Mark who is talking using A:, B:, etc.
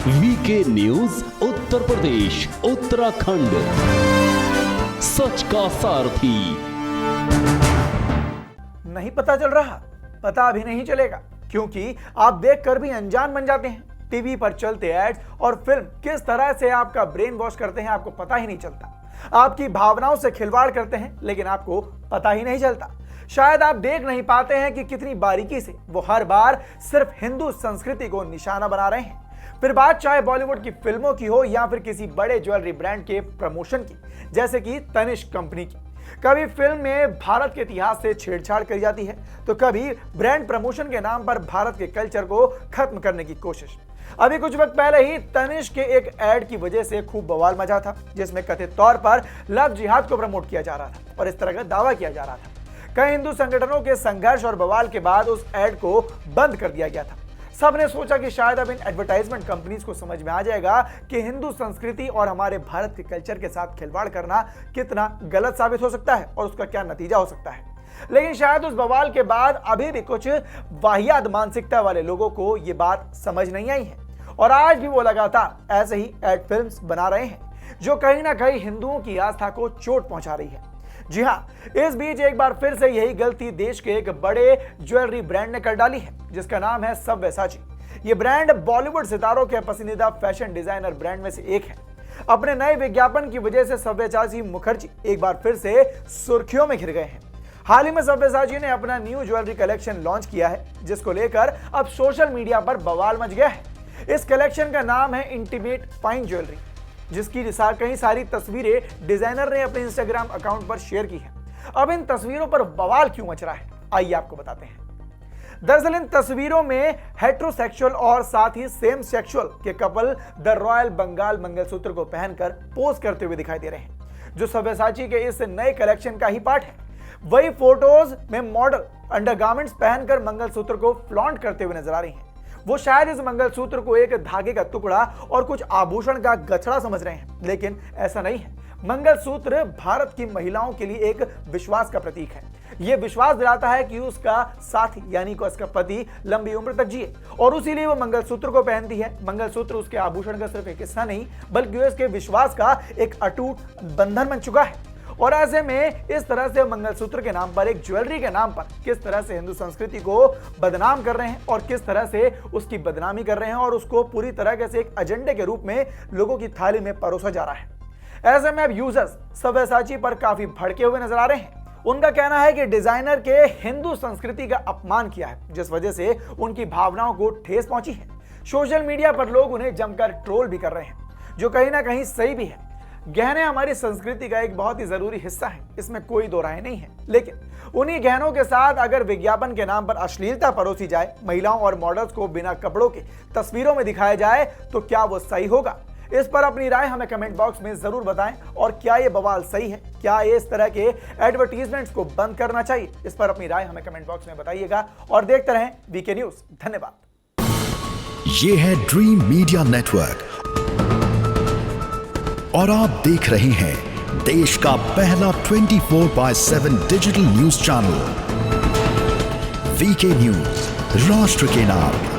A: VK news Uttar Pradesh Uttarakhand, सच का सारथी।
B: नहीं पता चल रहा? पता अभी नहीं चलेगा, क्योंकि आप देखकर भी अनजान बन जाते हैं। टीवी पर चलते एड्स और फिल्म किस तरह से आपका ब्रेन वॉश करते हैं आपको पता ही नहीं चलता। आपकी भावनाओं से खिलवाड़ करते हैं लेकिन आपको पता ही नहीं चलता। शायद आप देख नहीं पाते हैं कि कितनी बारीकी से वो हर बार सिर्फ हिंदू संस्कृति को निशाना बना रहे हैं। फिर बात चाहे बॉलीवुड की फिल्मों की हो या फिर किसी बड़े ज्वेलरी ब्रांड के प्रमोशन की, जैसे कि तनिष्क कंपनी की। कभी फिल्म में भारत के इतिहास से छेड़छाड़ करी जाती है तो कभी ब्रांड प्रमोशन के नाम पर भारत के कल्चर को खत्म करने की कोशिश। अभी कुछ वक्त पहले ही तनिष्क के एक एड की वजह से खूब बवाल मचा था, जिसमें कथित तौर पर लव जिहाद को प्रमोट किया जा रहा था और इस तरह का दावा किया जा रहा था। कई हिंदू संगठनों के संघर्ष और बवाल के बाद उस एड को बंद कर दिया गया था। सबने सोचा कि शायद अब इन एडवर्टाइजमेंट कंपनीज को समझ में आ जाएगा कि हिंदू संस्कृति और हमारे भारत के कल्चर के साथ खिलवाड़ करना कितना गलत साबित हो सकता है और उसका क्या नतीजा हो सकता है। लेकिन शायद उस बवाल के बाद अभी भी कुछ वाहियात मानसिकता वाले लोगों को ये बात समझ नहीं आई है और आज भी वो लगातार ऐसे ही एड फिल्म्स बना रहे हैं जो कहीं ना कहीं हिंदुओं की आस्था को चोट पहुंचा रही है। जी हां, इस बीच एक बार फिर से यही गलती देश के एक बड़े ज्वेलरी ब्रांड ने कर डाली है, जिसका नाम है सव्यसाची। ये ब्रांड बॉलीवुड सितारों के पसंदीदा फैशन डिजाइनर ब्रांड में से एक है। अपने नए विज्ञापन की वजह से सव्यसाची मुखर्जी एक बार फिर से सुर्खियों में घिर गए हैं। हाल ही में सव्यसाची ने अपना न्यू ज्वेलरी कलेक्शन लॉन्च किया है, जिसको लेकर अब सोशल मीडिया पर बवाल मच गया है। इस कलेक्शन का नाम है इंटीमेट फाइन ज्वेलरी, जिसकी कई सारी तस्वीरें डिजाइनर ने अपने इंस्टाग्राम अकाउंट पर शेयर की है। अब इन तस्वीरों पर बवाल क्यों मच रहा है, आइए आपको बताते हैं। दरअसल इन तस्वीरों में हेट्रोसेक्सुअल और साथ ही सेम सेक्सुअल के couple the royal Bengal mangalsutra को पहनकर पोज करते हुए दिखाई दे रहे हैं, जो सव्यसाची के इस नए कलेक्शन का ही पार्ट है। वही फोटोज में मॉडल अंडरगारमेंट्स पहनकर मंगलसूत्र को फ्लॉन्ट करते हुए नजर आ रही हैं। वो शायद इस मंगलसूत्र को एक धागे का टुकड़ा और कुछ आभूषण का गठड़ा समझ रहे हैं, लेकिन ऐसा नहीं है। मंगलसूत्र भारत की महिलाओं के लिए एक विश्वास का प्रतीक है। यह विश्वास दिलाता है कि उसका साथी यानी कि उसका पति लंबी उम्र तक जिए और उसीलिए वो मंगलसूत्र को पहनती है। मंगलसूत्र उसके आभूषण का सिर्फ एक हिस्सा नहीं बल्कि उसके विश्वास का एक अटूट बंधन बन चुका है। और ऐसे में इस तरह से मंगलसूत्र के नाम पर, एक ज्वेलरी के नाम पर किस तरह से हिंदू संस्कृति को बदनाम कर रहे हैं और किस तरह से उसकी बदनामी कर रहे हैं और उसको पूरी तरह से एक एजेंडे के रूप में लोगों की थाली में परोसा जा रहा है। ऐसे में अब यूजर्स सव्यसाची पर काफी भड़के हुए नजर आ रहे हैं। उनका कहना है कि डिजाइनर के हिंदू संस्कृति का अपमान किया है, जिस वजह से उनकी भावनाओं को ठेस पहुंची है। सोशल मीडिया पर लोग उन्हें जमकर ट्रोल भी कर रहे हैं, जो कहीं ना कहीं सही भी है। गहने हमारी संस्कृति का एक बहुत ही जरूरी हिस्सा है, इसमें कोई दो राय नहीं है। लेकिन उन्हीं गहनों के साथ अगर विज्ञापन के नाम पर अश्लीलता परोसी जाए, महिलाओं और मॉडल्स को बिना कपड़ों के तस्वीरों में दिखाया जाए, तो क्या वो सही होगा? इस पर अपनी राय हमें कमेंट बॉक्स में जरूर बताएं। और क्या ये बवाल सही है? क्या इस तरह के एडवर्टीजमेंट्स को बंद करना चाहिए? इस पर अपनी राय हमें कमेंट बॉक्स में बताइएगा और देखते रहें वीके न्यूज। धन्यवाद।
C: ये है ड्रीम मीडिया नेटवर्क और आप देख रहे हैं देश का पहला 24/7 digital news channel VK news, राष्ट्र के नाम।